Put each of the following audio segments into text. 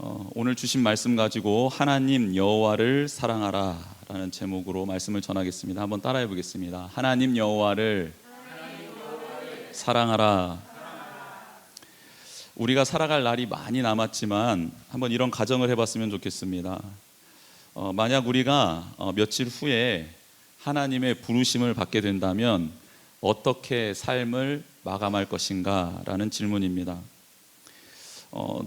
오늘 주신 말씀 가지고 하나님 여호와를 사랑하라 라는 제목으로 말씀을 전하겠습니다. 한번 따라해 보겠습니다. 하나님 여호와를 사랑하라. 우리가 살아갈 날이 많이 남았지만 한번 이런 가정을 해봤으면 좋겠습니다. 만약 우리가 며칠 후에 하나님의 부르심을 받게 된다면 어떻게 삶을 마감할 것인가 라는 질문입니다.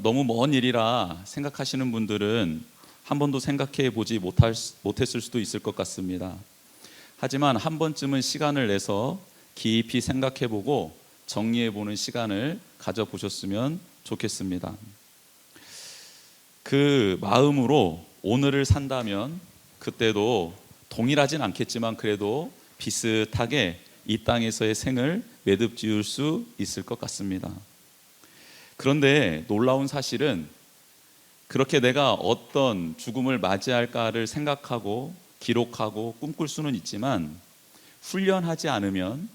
너무 먼 일이라 생각하시는 분들은 한 번도 생각해 보지 못했을 수도 있을 것 같습니다. 하지만 한 번쯤은 시간을 내서 깊이 생각해 보고 정리해 보는 시간을 가져보셨으면 좋겠습니다. 그 마음으로 오늘을 산다면 그때도 동일하진 않겠지만 그래도 비슷하게 이 땅에서의 생을 매듭 지을 수 있을 것 같습니다. 그런데 놀라운 사실은 그렇게 내가 어떤 죽음을 맞이할까를 생각하고 기록하고 꿈꿀 수는 있지만 훈련하지 않으면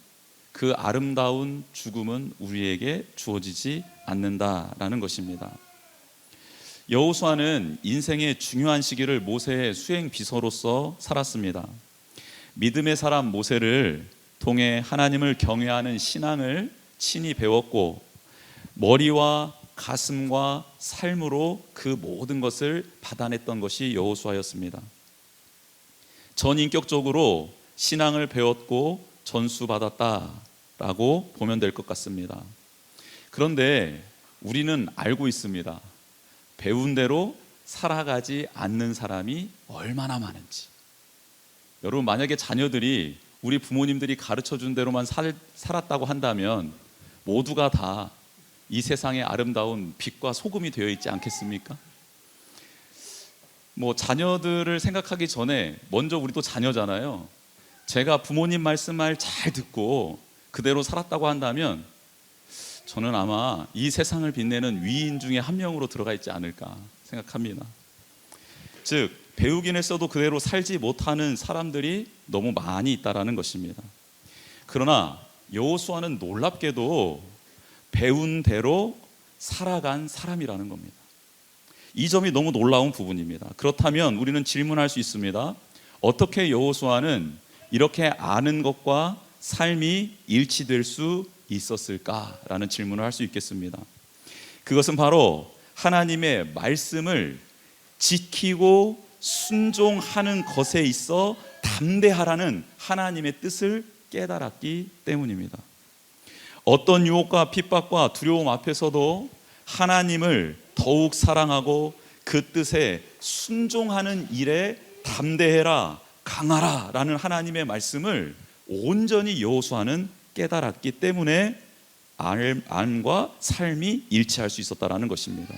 그 아름다운 죽음은 우리에게 주어지지 않는다라는 것입니다. 여호수아는 인생의 중요한 시기를 모세의 수행 비서로서 살았습니다. 믿음의 사람 모세를 통해 하나님을 경외하는 신앙을 친히 배웠고 머리와 가슴과 삶으로 그 모든 것을 받아냈던 것이 여호수아였습니다. 전인격적으로 신앙을 배웠고 전수받았다라고 보면 될 것 같습니다. 그런데 우리는 알고 있습니다. 배운 대로 살아가지 않는 사람이 얼마나 많은지. 여러분, 만약에 자녀들이 우리 부모님들이 가르쳐준 대로만 살았다고 한다면 모두가 다 이 세상의 아름다운 빛과 소금이 되어 있지 않겠습니까? 자녀들을 생각하기 전에 먼저 우리도 자녀잖아요. 제가 부모님 말씀을 잘 듣고 그대로 살았다고 한다면 저는 아마 이 세상을 빛내는 위인 중에 한 명으로 들어가 있지 않을까 생각합니다. 즉, 배우긴 했어도 그대로 살지 못하는 사람들이 너무 많이 있다라는 것입니다. 그러나 여호수아는 놀랍게도 배운 대로 살아간 사람이라는 겁니다. 이 점이 너무 놀라운 부분입니다. 그렇다면 우리는 질문할 수 있습니다. 어떻게 여호수아는 이렇게 아는 것과 삶이 일치될 수 있었을까라는 질문을 할 수 있겠습니다. 그것은 바로 하나님의 말씀을 지키고 순종하는 것에 있어 담대하라는 하나님의 뜻을 깨달았기 때문입니다. 어떤 유혹과 핍박과 두려움 앞에서도 하나님을 더욱 사랑하고 그 뜻에 순종하는 일에 담대해라, 강하라 라는 하나님의 말씀을 온전히 여호수아는 깨달았기 때문에 안과 삶이 일치할 수 있었다라는 것입니다.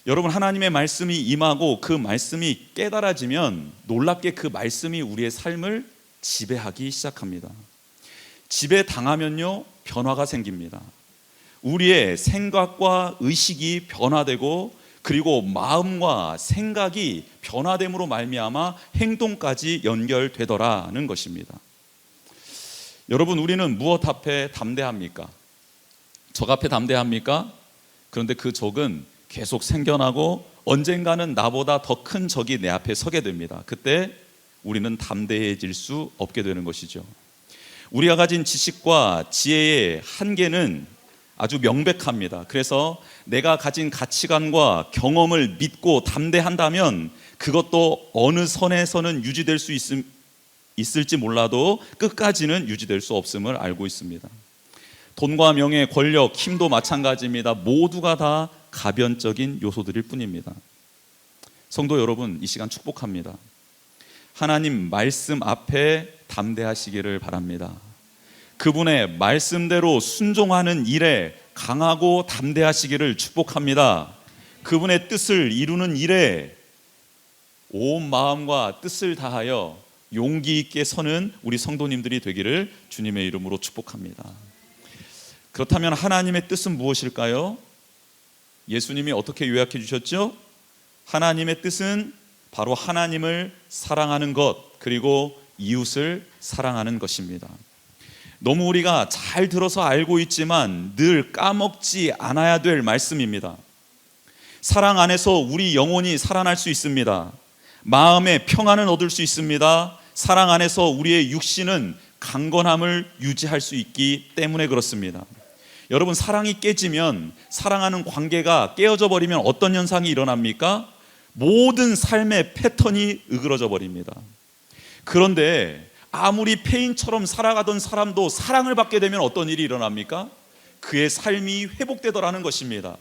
여러분, 하나님의 말씀이 임하고 그 말씀이 깨달아지면 놀랍게 그 말씀이 우리의 삶을 지배하기 시작합니다. 지배당하면요, 변화가 생깁니다. 우리의 생각과 의식이 변화되고 그리고 마음과 생각이 변화됨으로 말미암아 행동까지 연결되더라는 것입니다. 여러분, 우리는 무엇 앞에 담대합니까? 적 앞에 담대합니까? 그런데 그 적은 계속 생겨나고 언젠가는 나보다 더 큰 적이 내 앞에 서게 됩니다. 그때 우리는 담대해질 수 없게 되는 것이죠. 우리가 가진 지식과 지혜의 한계는 아주 명백합니다. 그래서 내가 가진 가치관과 경험을 믿고 담대한다면 그것도 어느 선에서는 유지될 수 있을지 몰라도 끝까지는 유지될 수 없음을 알고 있습니다. 돈과 명예, 권력, 힘도 마찬가지입니다. 모두가 다 가변적인 요소들일 뿐입니다. 성도 여러분, 이 시간 축복합니다. 하나님 말씀 앞에 담대하시기를 바랍니다. 그분의 말씀대로 순종하는 일에 강하고 담대하시기를 축복합니다. 그분의 뜻을 이루는 일에 온 마음과 뜻을 다하여 용기 있게 서는 우리 성도님들이 되기를 주님의 이름으로 축복합니다. 그렇다면 하나님의 뜻은 무엇일까요? 예수님이 어떻게 요약해 주셨죠? 하나님의 뜻은 바로 하나님을 사랑하는 것, 그리고 이웃을 사랑하는 것입니다. 너무 우리가 잘 들어서 알고 있지만 늘 까먹지 않아야 될 말씀입니다. 사랑 안에서 우리 영혼이 살아날 수 있습니다. 마음의 평안을 얻을 수 있습니다. 사랑 안에서 우리의 육신은 강건함을 유지할 수 있기 때문에 그렇습니다. 여러분, 사랑이 깨지면, 사랑하는 관계가 깨어져 버리면 어떤 현상이 일어납니까? 모든 삶의 패턴이 으그러져 버립니다. 그런데 아무리 폐인처럼 살아가던 사람도 사랑을 받게 되면 어떤 일이 일어납니까? 그의 삶이 회복되더라는 것입니다.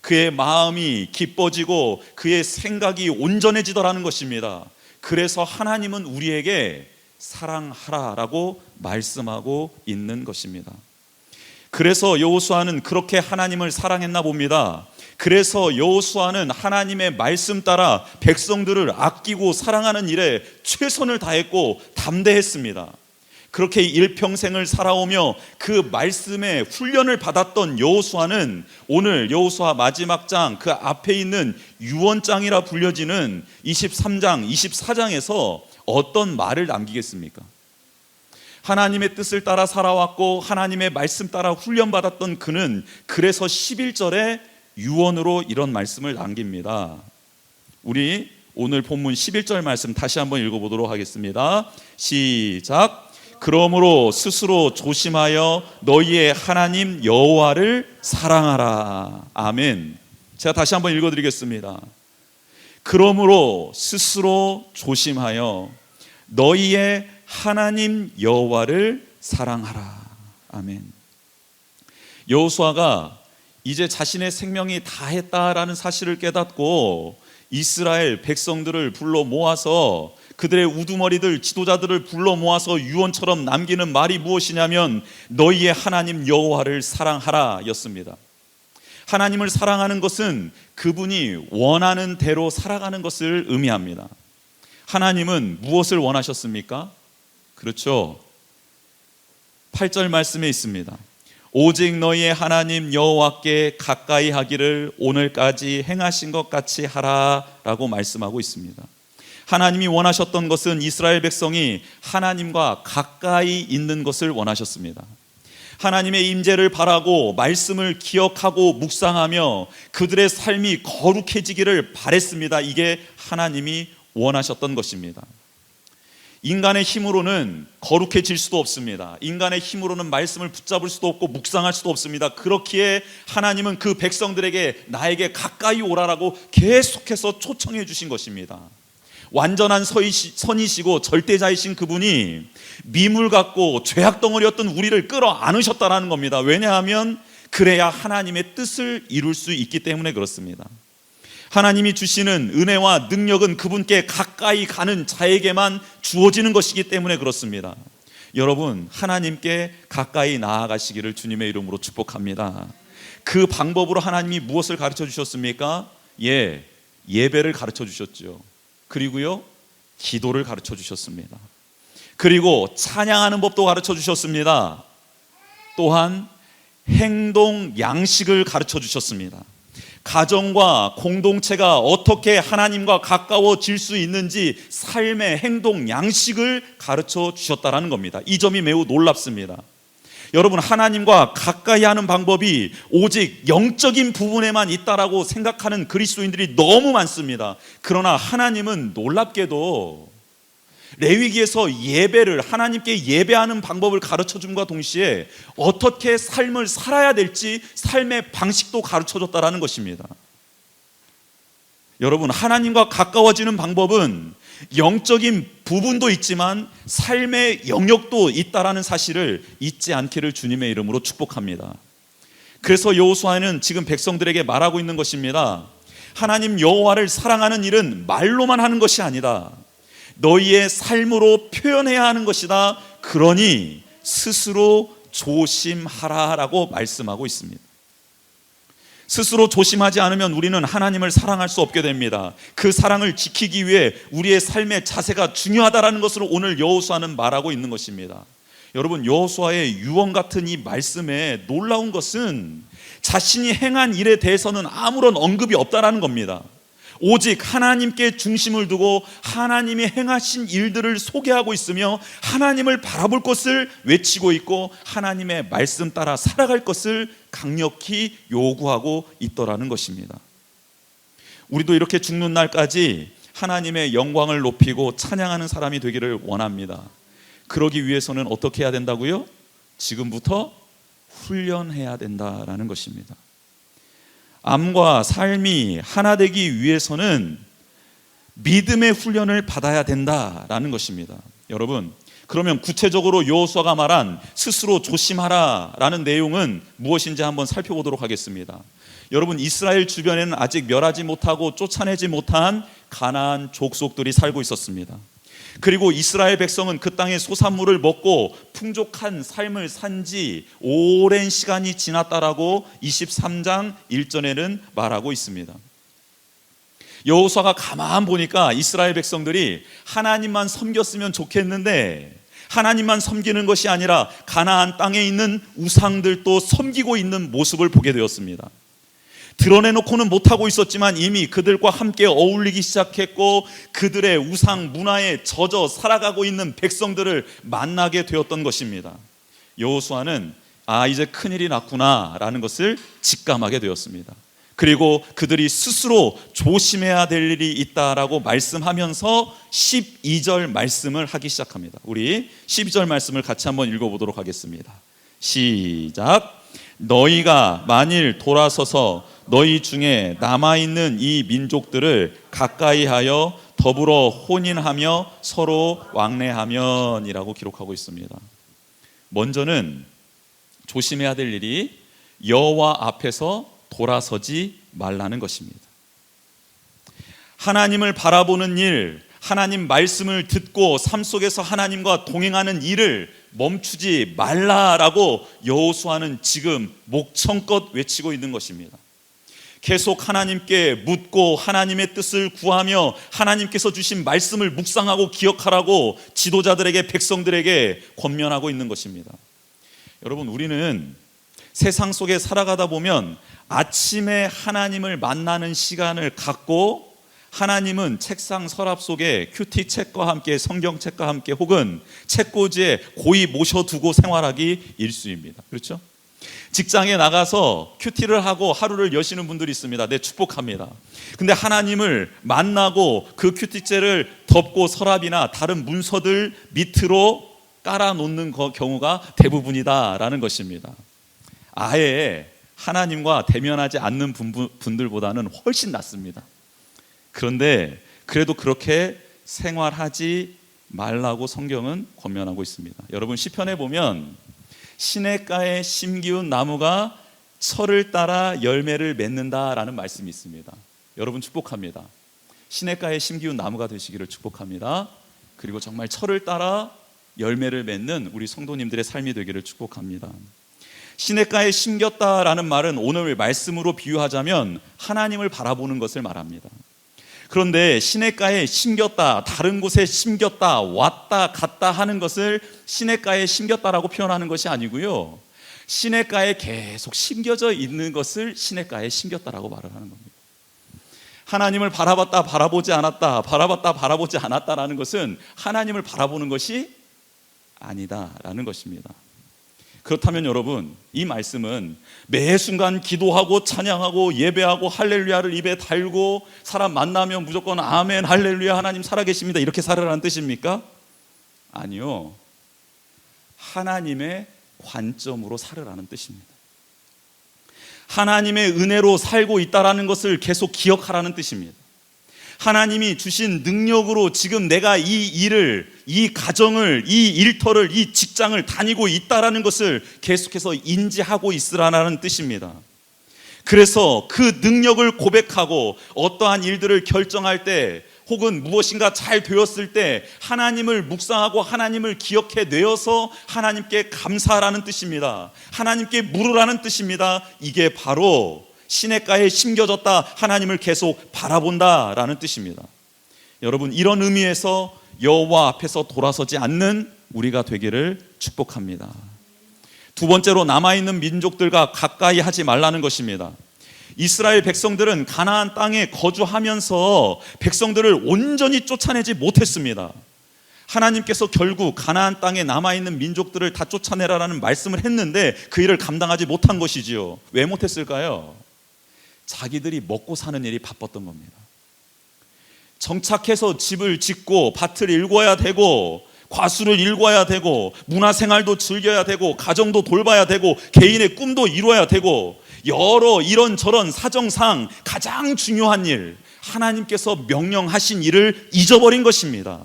그의 마음이 기뻐지고 그의 생각이 온전해지더라는 것입니다. 그래서 하나님은 우리에게 사랑하라라고 말씀하고 있는 것입니다. 그래서 여호수아는 그렇게 하나님을 사랑했나 봅니다. 그래서 여호수아는 하나님의 말씀 따라 백성들을 아끼고 사랑하는 일에 최선을 다했고 담대했습니다. 그렇게 일평생을 살아오며 그 말씀에 훈련을 받았던 여호수아는 오늘 여호수아 마지막 장 그 앞에 있는 유언장이라 불려지는 23장, 24장에서 어떤 말을 남기겠습니까? 하나님의 뜻을 따라 살아왔고 하나님의 말씀 따라 훈련받았던 그는 그래서 11절에 유언으로 이런 말씀을 남깁니다. 우리 오늘 본문 11절 말씀 다시 한번 읽어보도록 하겠습니다. 시작. 그러므로 스스로 조심하여 너희의 하나님 여호와를 사랑하라. 아멘. 제가 다시 한번 읽어드리겠습니다. 그러므로 스스로 조심하여 너희의 하나님 여호와를 사랑하라. 아멘. 여호수아가 이제 자신의 생명이 다했다라는 사실을 깨닫고 이스라엘 백성들을 불러 모아서 그들의 우두머리들 지도자들을 불러 모아서 유언처럼 남기는 말이 무엇이냐면 너희의 하나님 여호와를 사랑하라 였습니다. 하나님을 사랑하는 것은 그분이 원하는 대로 살아가는 것을 의미합니다. 하나님은 무엇을 원하셨습니까? 그렇죠. 8절 말씀에 있습니다. 오직 너희의 하나님 여호와께 가까이 하기를 오늘까지 행하신 것 같이 하라 라고 말씀하고 있습니다. 하나님이 원하셨던 것은 이스라엘 백성이 하나님과 가까이 있는 것을 원하셨습니다. 하나님의 임재를 바라고 말씀을 기억하고 묵상하며 그들의 삶이 거룩해지기를 바랬습니다. 이게 하나님이 원하셨던 것입니다. 인간의 힘으로는 거룩해질 수도 없습니다. 인간의 힘으로는 말씀을 붙잡을 수도 없고 묵상할 수도 없습니다. 그렇기에 하나님은 그 백성들에게 나에게 가까이 오라라고 계속해서 초청해 주신 것입니다. 완전한 선이시고 절대자이신 그분이 미물 같고 죄악 덩어리였던 우리를 끌어안으셨다라는 겁니다. 왜냐하면 그래야 하나님의 뜻을 이룰 수 있기 때문에 그렇습니다. 하나님이 주시는 은혜와 능력은 그분께 가까이 가는 자에게만 주어지는 것이기 때문에 그렇습니다. 여러분, 하나님께 가까이 나아가시기를 주님의 이름으로 축복합니다. 그 방법으로 하나님이 무엇을 가르쳐 주셨습니까? 예배를 가르쳐 주셨죠. 그리고요, 기도를 가르쳐 주셨습니다. 그리고 찬양하는 법도 가르쳐 주셨습니다. 또한 행동 양식을 가르쳐 주셨습니다. 가정과 공동체가 어떻게 하나님과 가까워질 수 있는지 삶의 행동 양식을 가르쳐 주셨다는 겁니다. 이 점이 매우 놀랍습니다. 여러분, 하나님과 가까이 하는 방법이 오직 영적인 부분에만 있다라고 생각하는 그리스도인들이 너무 많습니다. 그러나 하나님은 놀랍게도 레위기에서 예배를, 하나님께 예배하는 방법을 가르쳐줌과 동시에 어떻게 삶을 살아야 될지 삶의 방식도 가르쳐줬다라는 것입니다. 여러분, 하나님과 가까워지는 방법은 영적인 부분도 있지만 삶의 영역도 있다라는 사실을 잊지 않기를 주님의 이름으로 축복합니다. 그래서 여호수아는 지금 백성들에게 말하고 있는 것입니다. 하나님 여호와를 사랑하는 일은 말로만 하는 것이 아니다. 너희의 삶으로 표현해야 하는 것이다. 그러니 스스로 조심하라라고 말씀하고 있습니다. 스스로 조심하지 않으면 우리는 하나님을 사랑할 수 없게 됩니다. 그 사랑을 지키기 위해 우리의 삶의 자세가 중요하다라는 것을 오늘 여호수아는 말하고 있는 것입니다. 여러분, 여호수아의 유언 같은 이 말씀에 놀라운 것은 자신이 행한 일에 대해서는 아무런 언급이 없다라는 겁니다. 오직 하나님께 중심을 두고 하나님이 행하신 일들을 소개하고 있으며 하나님을 바라볼 것을 외치고 있고 하나님의 말씀 따라 살아갈 것을 강력히 요구하고 있더라는 것입니다. 우리도 이렇게 죽는 날까지 하나님의 영광을 높이고 찬양하는 사람이 되기를 원합니다. 그러기 위해서는 어떻게 해야 된다고요? 지금부터 훈련해야 된다라는 것입니다. 암과 삶이 하나 되기 위해서는 믿음의 훈련을 받아야 된다라는 것입니다. 여러분, 그러면 구체적으로 여호수아가 말한 스스로 조심하라라는 내용은 무엇인지 한번 살펴보도록 하겠습니다. 여러분, 이스라엘 주변에는 아직 멸하지 못하고 쫓아내지 못한 가나안 족속들이 살고 있었습니다. 그리고 이스라엘 백성은 그 땅의 소산물을 먹고 풍족한 삶을 산 지 오랜 시간이 지났다라고 23장 1절에는 말하고 있습니다. 여호수아가 가만 보니까 이스라엘 백성들이 하나님만 섬겼으면 좋겠는데 하나님만 섬기는 것이 아니라 가나안 땅에 있는 우상들도 섬기고 있는 모습을 보게 되었습니다. 드러내놓고는 못하고 있었지만 이미 그들과 함께 어울리기 시작했고 그들의 우상 문화에 젖어 살아가고 있는 백성들을 만나게 되었던 것입니다. 여호수아는 이제 큰일이 났구나 라는 것을 직감하게 되었습니다. 그리고 그들이 스스로 조심해야 될 일이 있다라고 말씀하면서 12절 말씀을 하기 시작합니다. 우리 12절 말씀을 같이 한번 읽어보도록 하겠습니다. 시작. 너희가 만일 돌아서서 너희 중에 남아있는 이 민족들을 가까이하여 더불어 혼인하며 서로 왕래하면이라고 기록하고 있습니다. 먼저는 조심해야 될 일이 여호와 앞에서 돌아서지 말라는 것입니다. 하나님을 바라보는 일, 하나님 말씀을 듣고 삶 속에서 하나님과 동행하는 일을 멈추지 말라라고 여호수아는 지금 목청껏 외치고 있는 것입니다. 계속 하나님께 묻고 하나님의 뜻을 구하며 하나님께서 주신 말씀을 묵상하고 기억하라고 지도자들에게, 백성들에게 권면하고 있는 것입니다. 여러분, 우리는 세상 속에 살아가다 보면 아침에 하나님을 만나는 시간을 갖고 하나님은 책상 서랍 속에 큐티 책과 함께, 성경책과 함께, 혹은 책꽂이에 고이 모셔두고 생활하기 일쑤입니다. 그렇죠? 직장에 나가서 큐티를 하고 하루를 여시는 분들이 있습니다. 네, 축복합니다. 근데 하나님을 만나고 그 큐티째를 덮고 서랍이나 다른 문서들 밑으로 깔아놓는 경우가 대부분이다라는 것입니다. 아예 하나님과 대면하지 않는 분들보다는 훨씬 낫습니다. 그런데 그래도 그렇게 생활하지 말라고 성경은 권면하고 있습니다. 여러분, 시편에 보면 시냇가에 심기운 나무가 철을 따라 열매를 맺는다라는 말씀이 있습니다. 여러분, 축복합니다. 시냇가에 심기운 나무가 되시기를 축복합니다. 그리고 정말 철을 따라 열매를 맺는 우리 성도님들의 삶이 되기를 축복합니다. 시냇가에 심겼다라는 말은 오늘 말씀으로 비유하자면 하나님을 바라보는 것을 말합니다. 그런데 시냇가에 심겼다, 다른 곳에 심겼다, 왔다 갔다 하는 것을 시냇가에 심겼다라고 표현하는 것이 아니고요, 시냇가에 계속 심겨져 있는 것을 시냇가에 심겼다라고 말을 하는 겁니다. 하나님을 바라봤다, 바라보지 않았다, 바라봤다, 바라보지 않았다라는 것은 하나님을 바라보는 것이 아니다라는 것입니다. 그렇다면 여러분, 이 말씀은 매 순간 기도하고 찬양하고 예배하고 할렐루야를 입에 달고 사람 만나면 무조건 아멘, 할렐루야, 하나님 살아계십니다, 이렇게 살아라는 뜻입니까? 아니요, 하나님의 관점으로 살으라는 뜻입니다. 하나님의 은혜로 살고 있다라는 것을 계속 기억하라는 뜻입니다. 하나님이 주신 능력으로 지금 내가 이 일을, 이 가정을, 이 일터를, 이 직장을 다니고 있다라는 것을 계속해서 인지하고 있으라는 뜻입니다. 그래서 그 능력을 고백하고 어떠한 일들을 결정할 때, 혹은 무엇인가 잘 되었을 때 하나님을 묵상하고 하나님을 기억해 내어서 하나님께 감사하라는 뜻입니다. 하나님께 물으라는 뜻입니다. 이게 바로 시냇가에 심겨졌다, 하나님을 계속 바라본다라는 뜻입니다. 여러분, 이런 의미에서 여호와 앞에서 돌아서지 않는 우리가 되기를 축복합니다. 두 번째로, 남아있는 민족들과 가까이 하지 말라는 것입니다. 이스라엘 백성들은 가나안 땅에 거주하면서 백성들을 온전히 쫓아내지 못했습니다. 하나님께서 결국 가나안 땅에 남아있는 민족들을 다 쫓아내라라는 말씀을 했는데 그 일을 감당하지 못한 것이지요. 왜 못했을까요? 자기들이 먹고 사는 일이 바빴던 겁니다. 정착해서 집을 짓고 밭을 일궈야 되고 과수를 일궈야 되고 문화생활도 즐겨야 되고 가정도 돌봐야 되고 개인의 꿈도 이루어야 되고 여러 이런저런 사정상 가장 중요한 일, 하나님께서 명령하신 일을 잊어버린 것입니다.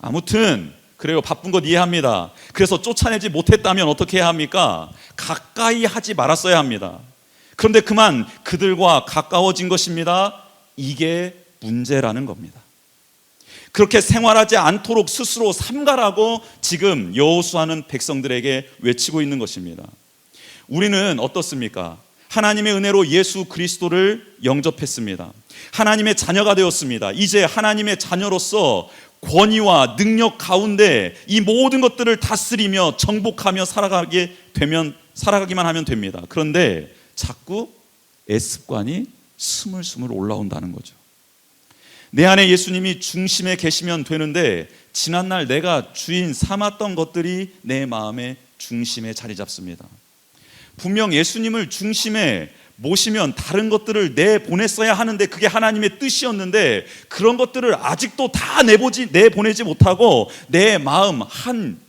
아무튼 그래요, 바쁜 것 이해합니다. 그래서 쫓아내지 못했다면 어떻게 해야 합니까? 가까이 하지 말았어야 합니다. 그런데 그만 그들과 가까워진 것입니다. 이게 문제라는 겁니다. 그렇게 생활하지 않도록 스스로 삼가라고 지금 여호수아는 백성들에게 외치고 있는 것입니다. 우리는 어떻습니까? 하나님의 은혜로 예수 그리스도를 영접했습니다. 하나님의 자녀가 되었습니다. 이제 하나님의 자녀로서 권위와 능력 가운데 이 모든 것들을 다스리며 정복하며 살아가기만 하면 됩니다. 그런데 자꾸 애습관이 스물스물 올라온다는 거죠. 내 안에 예수님이 중심에 계시면 되는데 지난날 내가 주인 삼았던 것들이 내 마음의 중심에 자리 잡습니다. 분명 예수님을 중심에 모시면 다른 것들을 내보냈어야 하는데 그게 하나님의 뜻이었는데 그런 것들을 아직도 다 내보내지 못하고 내 마음 한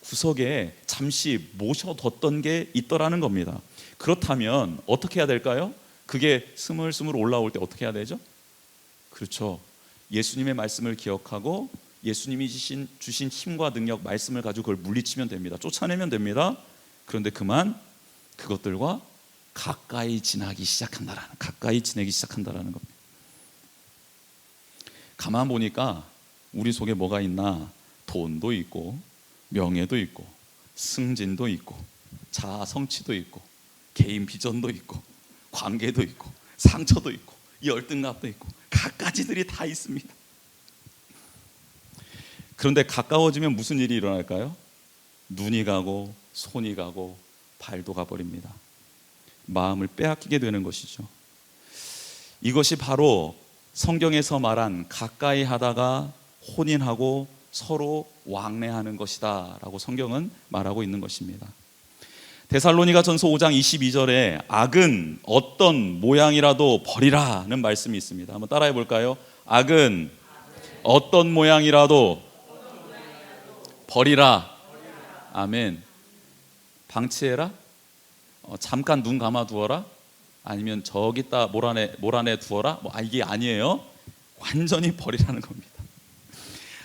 구석에 잠시 모셔뒀던 게 있더라는 겁니다. 그렇다면 어떻게 해야 될까요? 그게 스물스물 올라올 때 어떻게 해야 되죠? 그렇죠. 예수님의 말씀을 기억하고 예수님이 주신 힘과 능력, 말씀을 가지고 그걸 물리치면 됩니다. 쫓아내면 됩니다. 그런데 그만 그것들과 가까이 지내기 시작한다라는 겁니다. 가만 보니까 우리 속에 뭐가 있나? 돈도 있고 명예도 있고 승진도 있고 자아 성취도 있고 개인 비전도 있고 관계도 있고 상처도 있고 열등감도 있고 갖가지들이 다 있습니다. 그런데 가까워지면 무슨 일이 일어날까요? 눈이 가고 손이 가고 발도 가버립니다. 마음을 빼앗기게 되는 것이죠. 이것이 바로 성경에서 말한 가까이 하다가 혼인하고 서로 왕래하는 것이다 라고 성경은 말하고 있는 것입니다. 데살로니가전서 5장 22절에 악은 어떤 모양이라도 버리라는 말씀이 있습니다. 한번 따라해 볼까요? 악은 어떤 모양이라도 버리라. 아멘. 방치해라? 잠깐 눈 감아 두어라? 아니면 저기다 몰아내 두어라? 이게 아니에요. 완전히 버리라는 겁니다.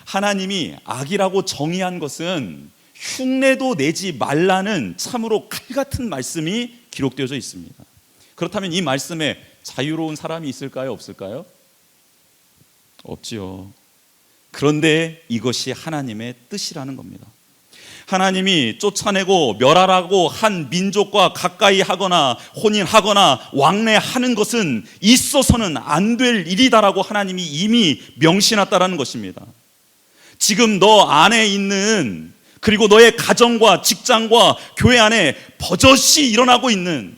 하나님이 악이라고 정의한 것은 흉내도 내지 말라는 참으로 칼같은 말씀이 기록되어져 있습니다. 그렇다면 이 말씀에 자유로운 사람이 있을까요? 없을까요? 없지요. 그런데 이것이 하나님의 뜻이라는 겁니다. 하나님이 쫓아내고 멸하라고 한 민족과 가까이 하거나 혼인하거나 왕래하는 것은 있어서는 안 될 일이다라고 하나님이 이미 명시해놨다라는 것입니다. 지금 너 안에 있는, 그리고 너의 가정과 직장과 교회 안에 버젓이 일어나고 있는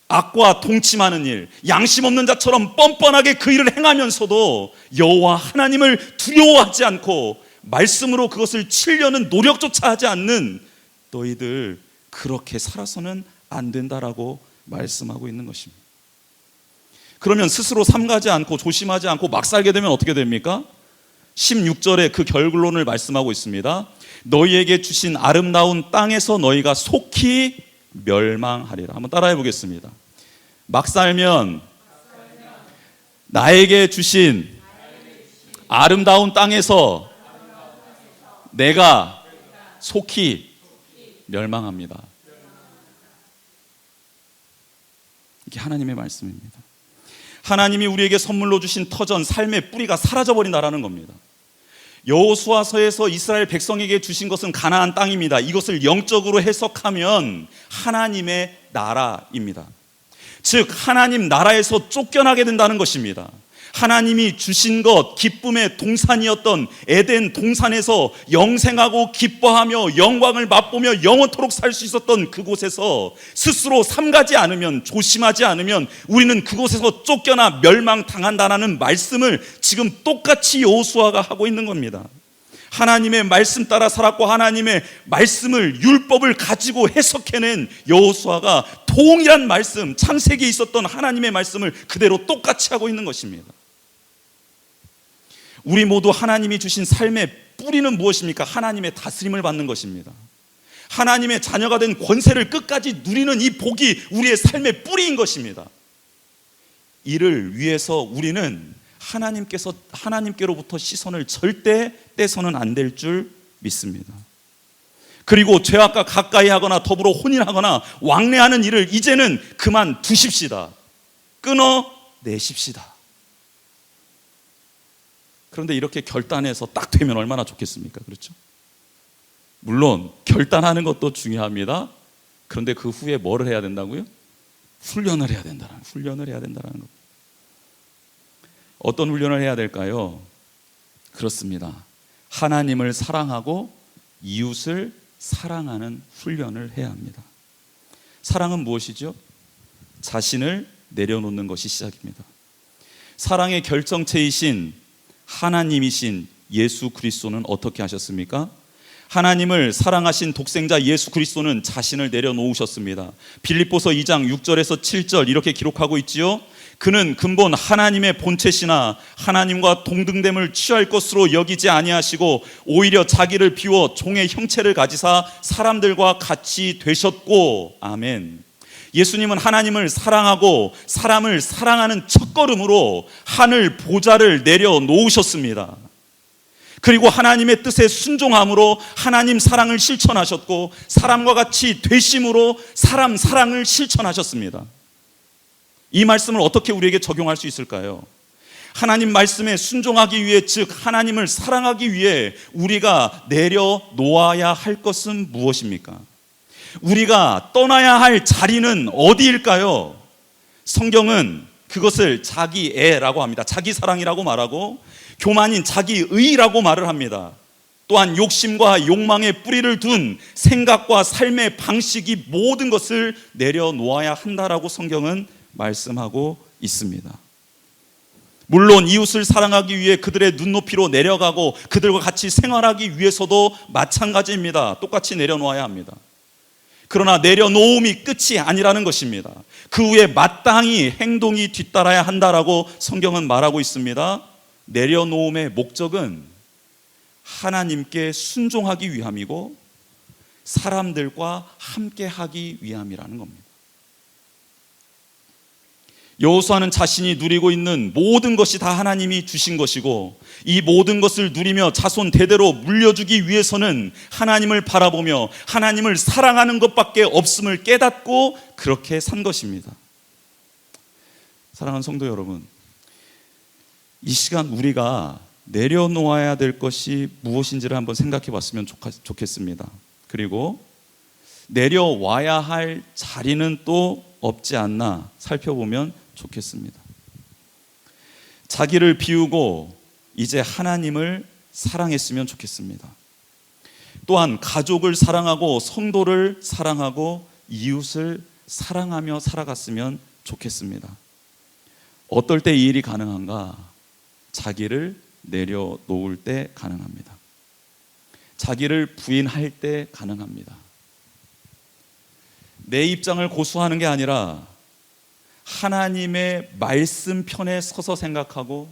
악과 동침하는 일, 양심 없는 자처럼 뻔뻔하게 그 일을 행하면서도 여호와 하나님을 두려워하지 않고 말씀으로 그것을 치려는 노력조차 하지 않는 너희들, 그렇게 살아서는 안 된다라고 말씀하고 있는 것입니다. 그러면 스스로 삼가지 않고 조심하지 않고 막 살게 되면 어떻게 됩니까? 16절에 그 결론을 말씀하고 있습니다. 너희에게 주신 아름다운 땅에서 너희가 속히 멸망하리라. 한번 따라해 보겠습니다. 막 살면 나에게 주신 아름다운 땅에서 내가 속히 멸망합니다. 이게 하나님의 말씀입니다. 하나님이 우리에게 선물로 주신 터전, 삶의 뿌리가 사라져버린다라는 겁니다. 여호수아서에서 이스라엘 백성에게 주신 것은 가나안 땅입니다. 이것을 영적으로 해석하면 하나님의 나라입니다. 즉 하나님 나라에서 쫓겨나게 된다는 것입니다. 하나님이 주신 것, 기쁨의 동산이었던 에덴 동산에서 영생하고 기뻐하며 영광을 맛보며 영원토록 살 수 있었던 그곳에서 스스로 삼가지 않으면, 조심하지 않으면 우리는 그곳에서 쫓겨나 멸망당한다는 말씀을 지금 똑같이 여호수아가 하고 있는 겁니다. 하나님의 말씀 따라 살았고 하나님의 말씀을, 율법을 가지고 해석해낸 여호수아가 동일한 말씀, 창세기에 있었던 하나님의 말씀을 그대로 똑같이 하고 있는 것입니다. 우리 모두 하나님이 주신 삶의 뿌리는 무엇입니까? 하나님의 다스림을 받는 것입니다. 하나님의 자녀가 된 권세를 끝까지 누리는 이 복이 우리의 삶의 뿌리인 것입니다. 이를 위해서 우리는 하나님께로부터 시선을 절대 떼서는 안 될 줄 믿습니다. 그리고 죄악과 가까이 하거나 더불어 혼인하거나 왕래하는 일을 이제는 그만 두십시다. 끊어내십시다. 그런데 이렇게 결단해서 딱 되면 얼마나 좋겠습니까? 그렇죠? 물론 결단하는 것도 중요합니다. 그런데 그 후에 뭐를 해야 된다고요? 훈련을 해야 된다는 것. 어떤 훈련을 해야 될까요? 그렇습니다. 하나님을 사랑하고 이웃을 사랑하는 훈련을 해야 합니다. 사랑은 무엇이죠? 자신을 내려놓는 것이 시작입니다. 사랑의 결정체이신 하나님이신 예수 그리스도는 어떻게 하셨습니까? 하나님을 사랑하신 독생자 예수 그리스도는 자신을 내려놓으셨습니다. 빌립보서 2장 6절에서 7절 이렇게 기록하고 있지요. 그는 근본 하나님의 본체시나 하나님과 동등됨을 취할 것으로 여기지 아니하시고 오히려 자기를 비워 종의 형체를 가지사 사람들과 같이 되셨고. 아멘. 예수님은 하나님을 사랑하고 사람을 사랑하는 첫걸음으로 하늘 보좌를 내려놓으셨습니다. 그리고 하나님의 뜻에 순종함으로 하나님 사랑을 실천하셨고 사람과 같이 되심으로 사람 사랑을 실천하셨습니다. 이 말씀을 어떻게 우리에게 적용할 수 있을까요? 하나님 말씀에 순종하기 위해, 즉 하나님을 사랑하기 위해 우리가 내려놓아야 할 것은 무엇입니까? 우리가 떠나야 할 자리는 어디일까요? 성경은 그것을 자기애라고 합니다. 자기 사랑이라고 말하고 교만인 자기의라고 말을 합니다. 또한 욕심과 욕망의 뿌리를 둔 생각과 삶의 방식이 모든 것을 내려놓아야 한다라고 성경은 말씀하고 있습니다. 물론 이웃을 사랑하기 위해 그들의 눈높이로 내려가고 그들과 같이 생활하기 위해서도 마찬가지입니다. 똑같이 내려놓아야 합니다. 그러나 내려놓음이 끝이 아니라는 것입니다. 그 후에 마땅히 행동이 뒤따라야 한다라고 성경은 말하고 있습니다. 내려놓음의 목적은 하나님께 순종하기 위함이고 사람들과 함께하기 위함이라는 겁니다. 여호수아는 자신이 누리고 있는 모든 것이 다 하나님이 주신 것이고 이 모든 것을 누리며 자손 대대로 물려주기 위해서는 하나님을 바라보며 하나님을 사랑하는 것밖에 없음을 깨닫고 그렇게 산 것입니다. 사랑하는 성도 여러분, 이 시간 우리가 내려놓아야 될 것이 무엇인지를 한번 생각해 봤으면 좋겠습니다. 그리고 내려와야 할 자리는 또 없지 않나 살펴보면 좋겠습니다. 자기를 비우고 이제 하나님을 사랑했으면 좋겠습니다. 또한 가족을 사랑하고 성도를 사랑하고 이웃을 사랑하며 살아갔으면 좋겠습니다. 어떨 때 이 일이 가능한가? 자기를 내려놓을 때 가능합니다. 자기를 부인할 때 가능합니다. 내 입장을 고수하는 게 아니라 하나님의 말씀 편에 서서 생각하고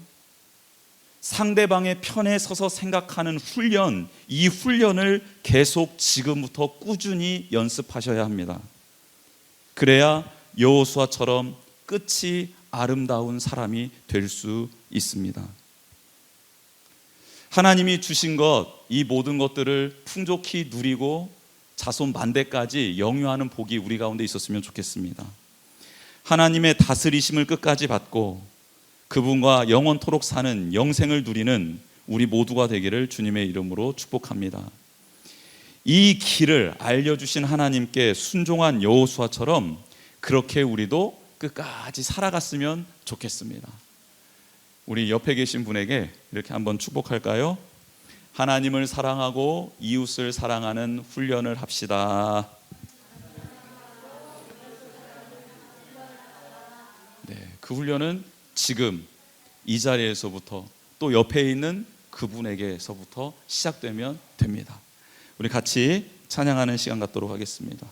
상대방의 편에 서서 생각하는 훈련, 이 훈련을 계속 지금부터 꾸준히 연습하셔야 합니다. 그래야 여호수아처럼 끝이 아름다운 사람이 될 수 있습니다. 하나님이 주신 것, 이 모든 것들을 풍족히 누리고 자손 만대까지 영유하는 복이 우리 가운데 있었으면 좋겠습니다. 하나님의 다스리심을 끝까지 받고 그분과 영원토록 사는 영생을 누리는 우리 모두가 되기를 주님의 이름으로 축복합니다. 이 길을 알려주신 하나님께 순종한 여호수아처럼 그렇게 우리도 끝까지 살아갔으면 좋겠습니다. 우리 옆에 계신 분에게 이렇게 한번 축복할까요? 하나님을 사랑하고 이웃을 사랑하는 훈련을 합시다. 네, 그 훈련은 지금 이 자리에서부터 또 옆에 있는 그분에게서부터 시작되면 됩니다. 우리 같이 찬양하는 시간 갖도록 하겠습니다.